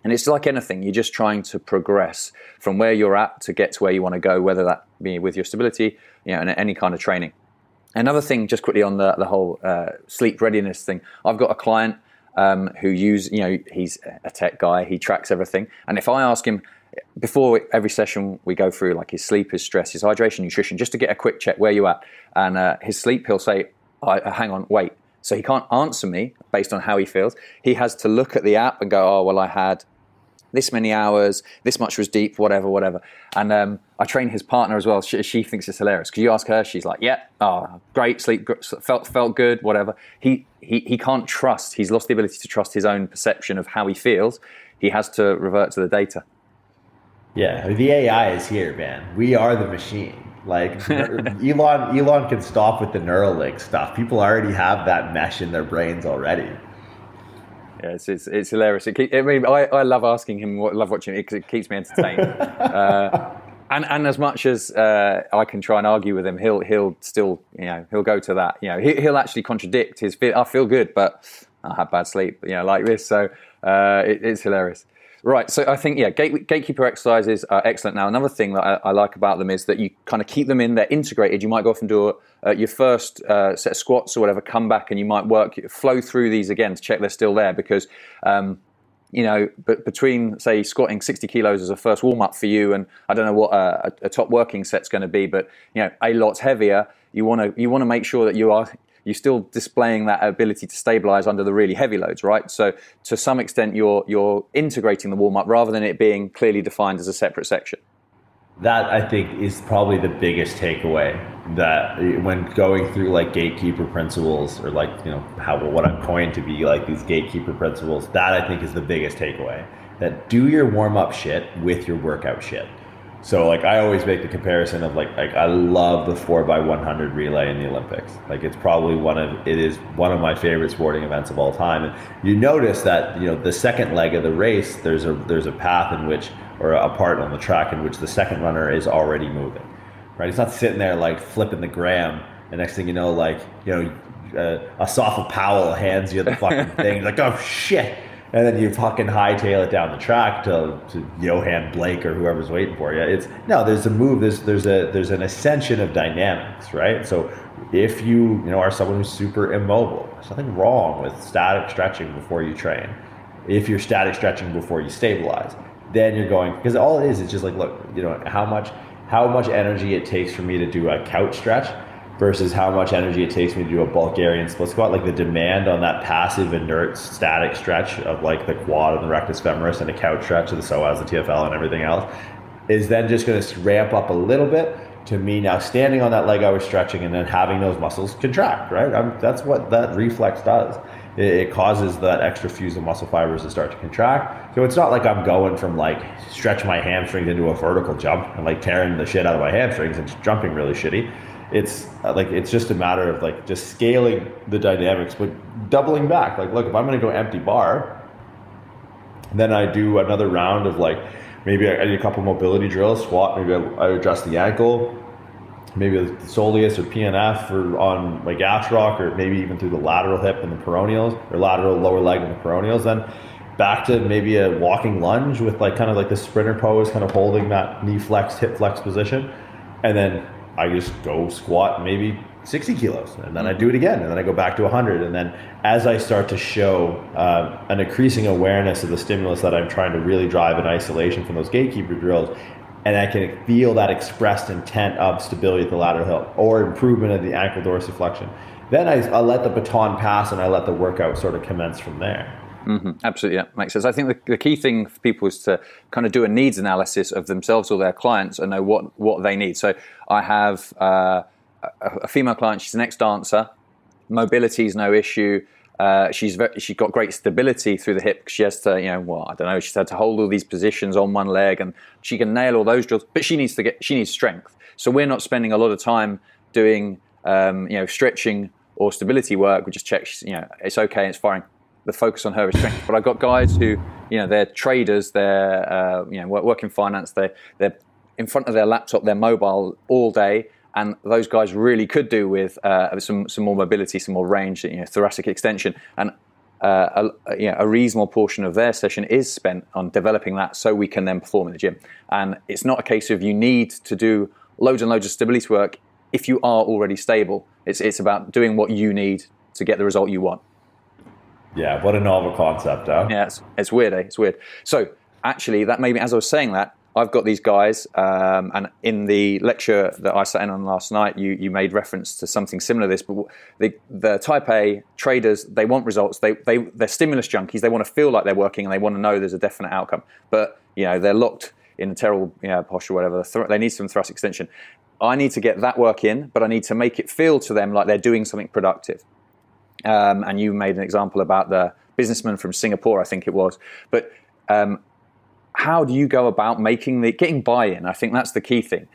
And it's like anything, you're just trying to progress from where you're at to get to where you want to go, whether that be with your stability, and any kind of training. Another thing, just quickly on the whole sleep readiness thing, I've got a client who he's a tech guy, he tracks everything. And if I ask him, before every session we go through like his sleep, his stress, his hydration, nutrition, just to get a quick check where you at. And his sleep, he'll say, hang on, wait. So he can't answer me based on how he feels. He has to look at the app and go, oh, well, I had this many hours, this much was deep, whatever. And I train his partner as well. She thinks it's hilarious. Because you ask her, she's like, yeah, oh, great, sleep, felt good, whatever. He can't trust. He's lost the ability to trust his own perception of how he feels. He has to revert to the data. Yeah, the AI is here, man. We are the machine. Like Elon can stop with the Neuralink stuff. People already have that mesh in their brains already. Yeah, it's hilarious. I love asking him, love watching it because it keeps me entertained. And as much as I can try and argue with him, he'll still, he'll go to that. He'll actually contradict his feel. I feel good, but I had bad sleep. Like this. So it's hilarious. Right, so I think, gatekeeper exercises are excellent. Now, another thing that I like about them is that you kind of keep them in, they're integrated. You might go off and do your first set of squats or whatever, come back and you might flow through these again to check they're still there because, but between, say, squatting 60 kilos as a first warm-up for you and I don't know what a top working set's going to be, but, a lot heavier, you want to make sure that you're still displaying that ability to stabilize under the really heavy loads, right? So to some extent, you're integrating the warm-up rather than it being clearly defined as a separate section. That, I think, is probably the biggest takeaway, that when going through like gatekeeper principles or like, what I'm coined to be like these gatekeeper principles, that I think is the biggest takeaway. That do your warm-up shit with your workout shit. So like I always make the comparison of like I love the 4x100 relay in the Olympics. Like it is one of my favorite sporting events of all time. And you notice that, you know, the second leg of the race, there's a path in which, or a part on the track in which the second runner is already moving, right? It's not sitting there like flipping the gram. And next thing you know, like, you know, a Sofa Powell hands you the fucking thing. Like, oh shit. And then you fucking hightail it down the track to Johan Blake or whoever's waiting for you. There's a move. There's an ascension of dynamics, right? So if you are someone who's super immobile, there's nothing wrong with static stretching before you train. If you're static stretching before you stabilize, then you're going, because all it is just like, look, you know, how much energy it takes for me to do a couch stretch versus how much energy it takes me to do a Bulgarian split squat. Like the demand on that passive, inert, static stretch of like the quad and the rectus femoris and the couch stretch of the psoas, the TFL and everything else is then just going to ramp up a little bit to me now standing on that leg I was stretching and then having those muscles contract, right? That's what that reflex does. It causes that extra fuse of muscle fibers to start to contract. So it's not like I'm going from like stretch my hamstrings into a vertical jump and like tearing the shit out of my hamstrings and just jumping really shitty. It's just a matter of like just scaling the dynamics, but doubling back. Like, look, if I'm going to go empty bar, then I do another round of like, maybe I do a couple mobility drills, squat, maybe I adjust the ankle, maybe the soleus or PNF or on my gastroc, or maybe even through the lateral hip and the peroneals, or lateral lower leg and the peroneals. Then back to maybe a walking lunge with like kind of like the sprinter pose, kind of holding that knee flex, hip flex position. And then I just go squat maybe 60 kilos, and then I do it again, and then I go back to 100. And then as I start to show an increasing awareness of the stimulus that I'm trying to really drive in isolation from those gatekeeper drills, and I can feel that expressed intent of stability at the lateral hip or improvement of the ankle dorsiflexion, then I let the baton pass and I let the workout sort of commence from there. Mm-hmm. Absolutely, yeah, makes sense. I think the key thing for people is to kind of do a needs analysis of themselves or their clients and know what they need. So I have a female client. She's an ex-dancer. Mobility is no issue. She's got great stability through the hip. She has to, she's had to hold all these positions on one leg, and she can nail all those drills. But she needs strength. So we're not spending a lot of time doing stretching or stability work. We just check, it's okay, it's fine. The focus on her is strength. But I've got guys who, they're traders, they're work in finance, they're in front of their laptop, they're mobile all day, and those guys really could do with some more mobility, some more range, thoracic extension, and a reasonable portion of their session is spent on developing that so we can then perform in the gym. And it's not a case of you need to do loads and loads of stability work if you are already stable. It's about doing what you need to get the result you want. Yeah, what a novel concept, huh? Yeah, it's weird, eh? It's weird. So actually, that made me, as I was saying that, I've got these guys, and in the lecture that I sat in on last night, you made reference to something similar to this, but the type A traders, they want results. They're stimulus junkies. They want to feel like they're working, and they want to know there's a definite outcome. But, they're locked in a terrible posture, whatever. They need some thoracic extension. I need to get that work in, but I need to make it feel to them like they're doing something productive. And you made an example about the businessman from Singapore, I think it was. But how do you go about getting buy-in? I think that's the key thing.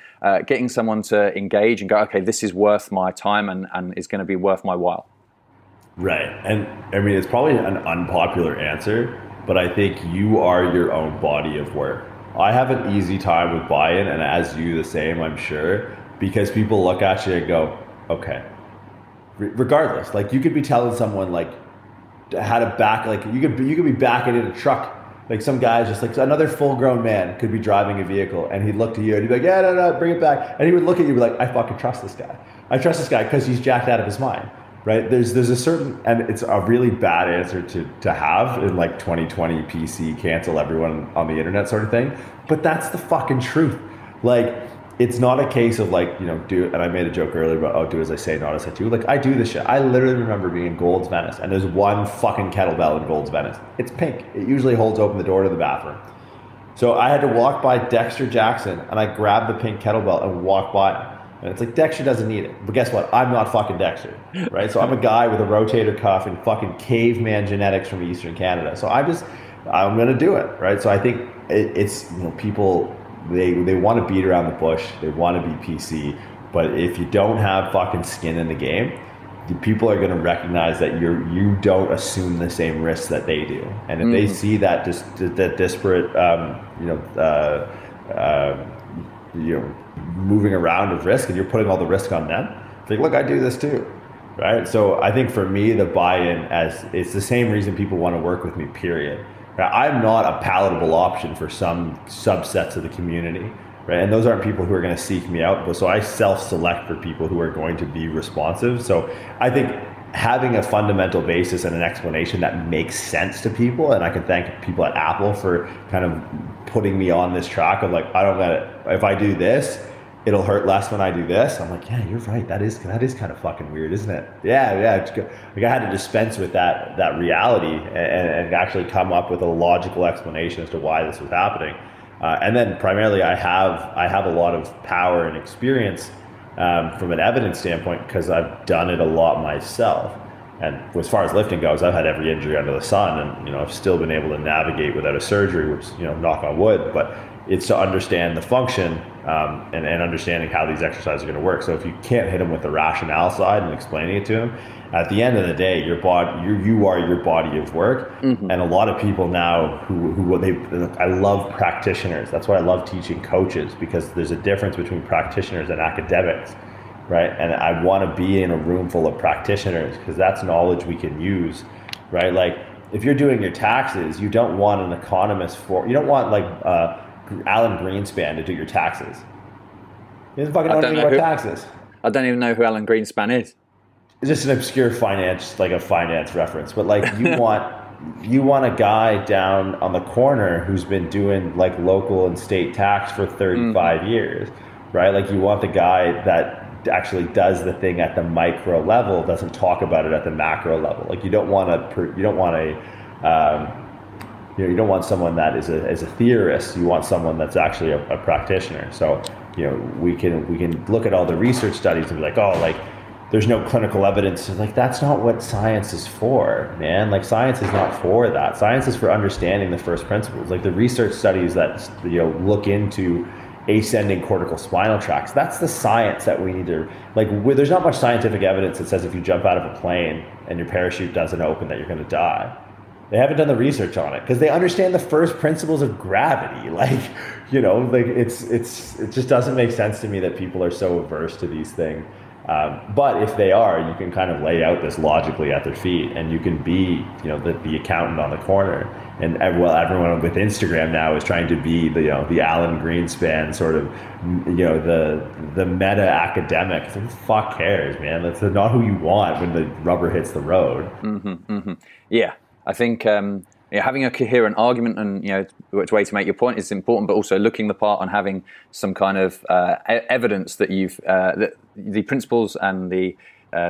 Getting someone to engage and go, okay, this is worth my time and is going to be worth my while. Right. And I mean, it's probably an unpopular answer, but I think you are your own body of work. I have an easy time with buy-in, and as you the same, I'm sure, because people look at you and go, okay. Regardless, like you could be telling someone like how to back, like you could be backing in a truck. Like some guy's just like another full-grown man could be driving a vehicle, and he'd look to you and he'd be like, yeah, no, bring it back. And he would look at you and be like, I fucking trust this guy. I trust this guy because he's jacked out of his mind, right? There's a certain, and it's a really bad answer to have in like 2020 PC, cancel everyone on the internet sort of thing. But that's the fucking truth. Like, it's not a case of like, do, and I made a joke earlier about, do as I say, not as I do. Like, I do this shit. I literally remember being in Gold's Venice, and there's one fucking kettlebell in Gold's Venice. It's pink. It usually holds open the door to the bathroom. So I had to walk by Dexter Jackson, and I grabbed the pink kettlebell and walked by him. And it's like, Dexter doesn't need it. But guess what? I'm not fucking Dexter, right? So I'm a guy with a rotator cuff and fucking caveman genetics from Eastern Canada. So I'm going to do it, right? So I think it's, people they want to beat around the bush. They want to be PC. But if you don't have fucking skin in the game, the people are going to recognize that you don't assume the same risks that they do. And if they see that that disparate, moving around of risk, and you're putting all the risk on them, it's like, look, I do this too. Right. So I think for me, the buy-in, as it's the same reason people want to work with me, period. Right? I'm not a palatable option for some subsets of the community. Right. And those aren't people who are going to seek me out. But so I self-select for people who are going to be responsive. So I think having a fundamental basis and an explanation that makes sense to people, and I can thank people at Apple for kind of putting me on this track of like, I don't get it. If I do this, it'll hurt less when I do this. I'm like, yeah, you're right. That is kind of fucking weird, isn't it? Yeah. Like I had to dispense with that reality and actually come up with a logical explanation as to why this was happening. And then primarily, I have a lot of power and experience from an evidence standpoint because I've done it a lot myself. And as far as lifting goes, I've had every injury under the sun, and I've still been able to navigate without a surgery, which knock on wood. But it's to understand the function and understanding how these exercises are going to work. So if you can't hit them with the rationale side and explaining it to them, at the end of the day, your body, you are your body of work. And a lot of people now I love practitioners. That's why I love teaching coaches, because there's a difference between practitioners and academics, right? And I want to be in a room full of practitioners because that's knowledge we can use, right? Like if you're doing your taxes, you don't want an economist you don't want like Alan Greenspan to do your taxes. He doesn't fucking know anything about taxes. I don't even know who Alan Greenspan is. It's just an obscure finance reference. But like you want a guy down on the corner who's been doing like local and state tax for 35 years, right? Like you want the guy that actually does the thing at the micro level, doesn't talk about it at the macro level. Like you don't want someone that is a theorist. You want someone that's actually a practitioner. So, we can look at all the research studies and be like, oh, like there's no clinical evidence. It's like, that's not what science is for, man. Like science is not for that. Science is for understanding the first principles. Like the research studies that, look into ascending cortical spinal tracts. That's the science that we need to, there's not much scientific evidence that says if you jump out of a plane and your parachute doesn't open that you're going to die. They haven't done the research on it because they understand the first principles of gravity. It just doesn't make sense to me that people are so averse to these things. But if they are, you can kind of lay out this logically at their feet, and you can be, the accountant on the corner. And everyone with Instagram now is trying to be the Alan Greenspan sort of, the meta academic. Who the fuck cares, man? That's not who you want when the rubber hits the road. Yeah. I think having a coherent argument and which way to make your point is important, but also looking the part and having some kind of evidence that that the principles and the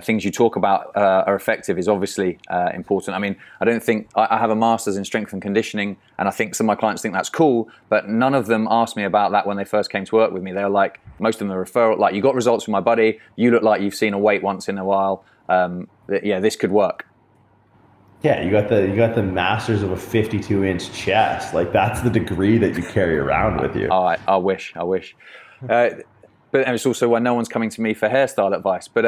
things you talk about are effective is obviously important. I mean, I don't think I have a master's in strength and conditioning, and I think some of my clients think that's cool, but none of them asked me about that when they first came to work with me. They were like, most of them are referral, like, you got results from my buddy, you look like you've seen a weight once in a while. This could work. Yeah, you got the masters of a 52-inch chest. Like that's the degree that you carry around with you. I wish. But it's also why no one's coming to me for hairstyle advice. But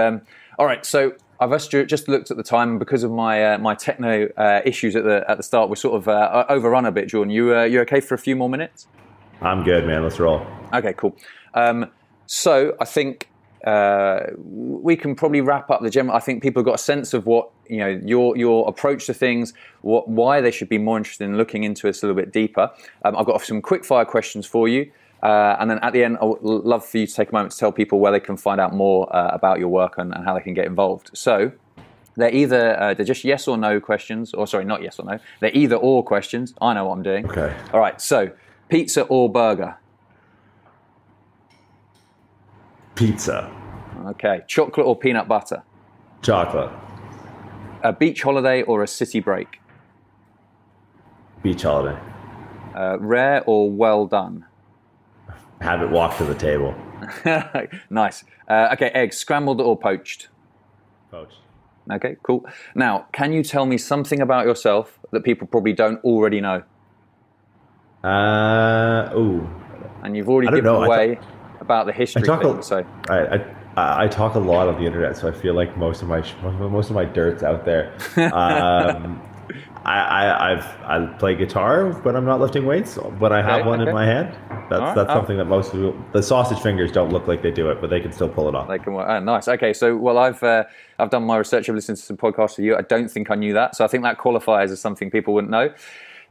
all right, so I've just looked at the time, and because of my techno issues at the start, we're sort of overrun a bit. Jordan, you okay for a few more minutes? I'm good, man. Let's roll. Okay, cool. So I think we can probably wrap up the gym. I think people have got a sense of what your approach to things, why they should be more interested in looking into this a little bit deeper. I've got some quick fire questions for you, and then at the end, I would love for you to take a moment to tell people where they can find out more about your work and how they can get involved. So they're just yes or no questions, or sorry, not yes or no. They're either or questions. I know what I'm doing. Okay. All right. So pizza or burger? Pizza. Okay. Chocolate or peanut butter? Chocolate. A beach holiday or a city break? Beach holiday. Rare or well done? Have it walk to the table. Nice. Okay, eggs, scrambled or poached? Poached. Okay, cool. Now, can you tell me something about yourself that people probably don't already know? and you've already given away about the history thing. So I talk a lot on the internet, so I feel like most of my dirt's out there. I play guitar, but I'm not lifting weights. But I have one in my hand. That's something that most people, the sausage fingers don't look like they do it, but they can still pull it off. They can work. Oh, nice. Okay, so I've done my research. I've listened to some podcasts with you. I don't think I knew that, so I think that qualifies as something people wouldn't know.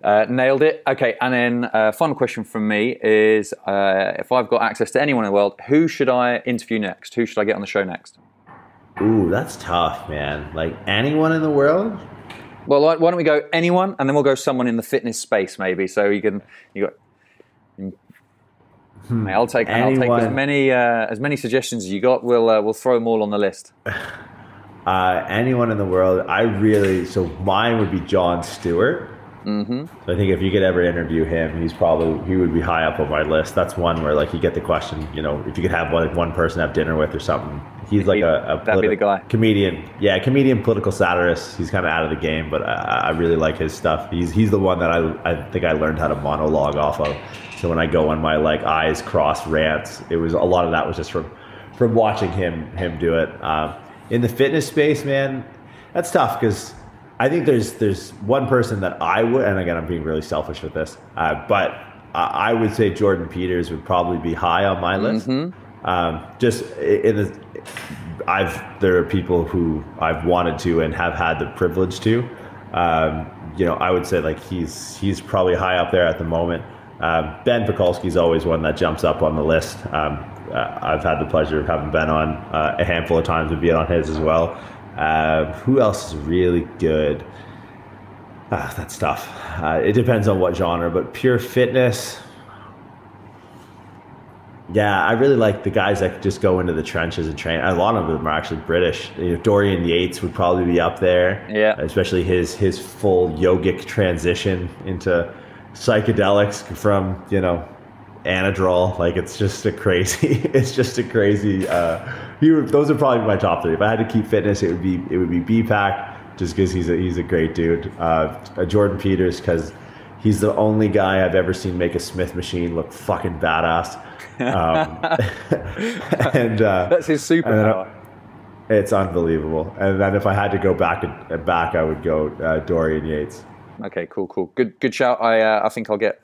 Nailed it. Okay, and then final question from me is, if I've got access to anyone in the world, who should I interview next? Who should I get on the show next? Ooh, that's tough, man. Like anyone in the world? Well, why don't we go anyone, and then we'll go someone in the fitness space, maybe. So I'll take as many suggestions as you got. We'll throw them all on the list. Anyone in the world? So mine would be Jon Stewart. Mm-hmm. So I think if you could ever interview him, he would be high up on my list. That's one where like you get the question, if you could have one person to have dinner with or something. He's like that'd be the guy. Comedian. Yeah, comedian, political satirist. He's kind of out of the game, but I really like his stuff. He's the one that I think I learned how to monologue off of. So when I go on my like eyes crossed rants, a lot of that was just from watching him do it. In the fitness space, man, that's tough because I think there's one person that I would, and again I'm being really selfish with this, but I would say Jordan Peters would probably be high on my list. Mm-hmm. There are people who I've wanted to and have had the privilege to. I would say like he's probably high up there at the moment. Ben Pakulski is always one that jumps up on the list. I've had the pleasure of having Ben on a handful of times and being on his as well. Who else is really good? That's tough. It depends on what genre, but pure fitness. Yeah, I really like the guys that just go into the trenches and train. A lot of them are actually British. Dorian Yates would probably be up there. Yeah, especially his full yogic transition into psychedelics from Anadrol. Like it's just a crazy. Those are probably my top three. If I had to keep fitness, it would be BPAC, just because he's a great dude. Jordan Peters, because he's the only guy I've ever seen make a Smith machine look fucking badass. And that's his superpower. It's unbelievable. And then if I had to go back, I would go Dorian Yates. Okay, cool. Good shout. I think I'll get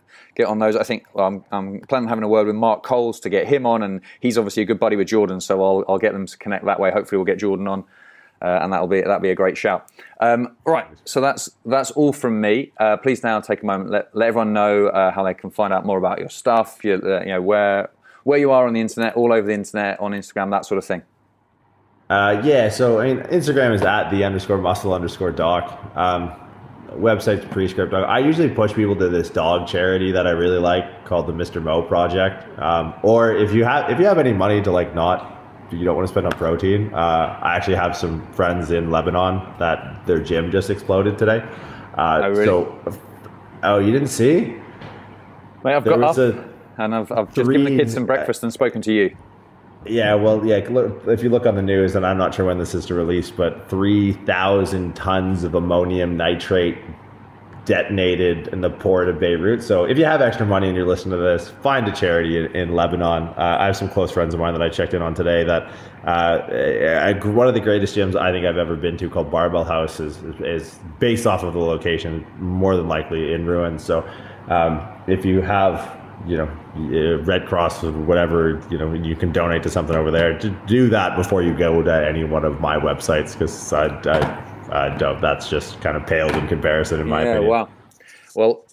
on those. I think I'm planning on having a word with Mark Coles to get him on, and he's obviously a good buddy with Jordan, so I'll get them to connect that way. Hopefully we'll get Jordan on, and that'll be a great shout. Right, so that's all from me. Please now take a moment, let everyone know how they can find out more about your stuff, where you are on the internet, all over the internet, on Instagram, that sort of thing. So Instagram is at @the_muscle_doc. Website's Prescript. I usually push people to this dog charity that I really like called the Mr. Mo Project. Or if you have any money to you don't want to spend on protein. I actually have some friends in Lebanon that their gym just exploded today. Oh, really? You didn't see? Mate, I've got up and I've just given the kids some breakfast and spoken to you. Yeah, if you look on the news, and I'm not sure when this is to release, but 3,000 tons of ammonium nitrate detonated in the port of Beirut. So if you have extra money and you're listening to this, find a charity in Lebanon. I have some close friends of mine that I checked in on today that one of the greatest gyms I think I've ever been to, called Barbell House, is based off of the location, more than likely in ruins. So if you have Red Cross or whatever, you can donate to something over there. Do that before you go to any one of my websites, because that's just kind of paled in comparison, in my opinion. Wow. Well,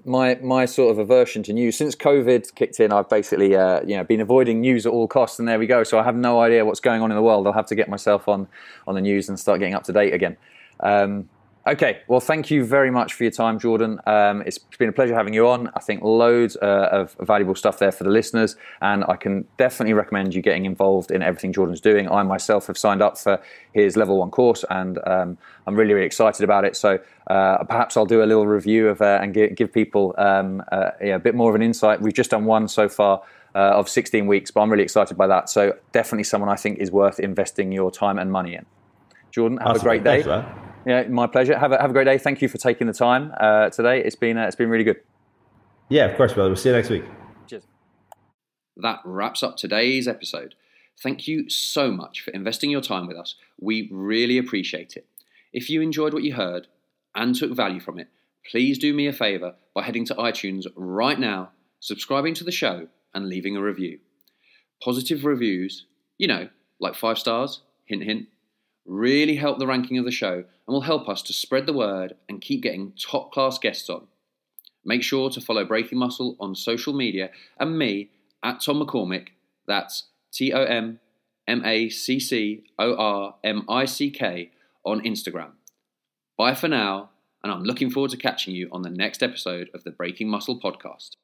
my sort of aversion to news since COVID kicked in, I've basically been avoiding news at all costs, and there we go. So I have no idea what's going on in the world. I'll have to get myself on the news and start getting up to date again. Okay, well, thank you very much for your time, Jordan. It's been a pleasure having you on. I think loads of valuable stuff there for the listeners, and I can definitely recommend you getting involved in everything Jordan's doing. I myself have signed up for his level 1 course, and I'm really, really excited about it. So perhaps I'll do a little review of and give people a bit more of an insight. We've just done one so far of 16 weeks, but I'm really excited by that. So definitely someone I think is worth investing your time and money in. Jordan, have a great day. Thanks, man. Yeah, my pleasure. Have a great day. Thank you for taking the time today. It's been really good. Yeah, of course, brother. We'll see you next week. Cheers. That wraps up today's episode. Thank you so much for investing your time with us. We really appreciate it. If you enjoyed what you heard and took value from it, please do me a favour by heading to iTunes right now, subscribing to the show, and leaving a review. Positive reviews, like 5 stars, hint hint, really help the ranking of the show and will help us to spread the word and keep getting top-class guests on. Make sure to follow Breaking Muscle on social media and me at Tom McCormick, that's TOMMACCORMICK on Instagram. Bye for now, and I'm looking forward to catching you on the next episode of the Breaking Muscle podcast.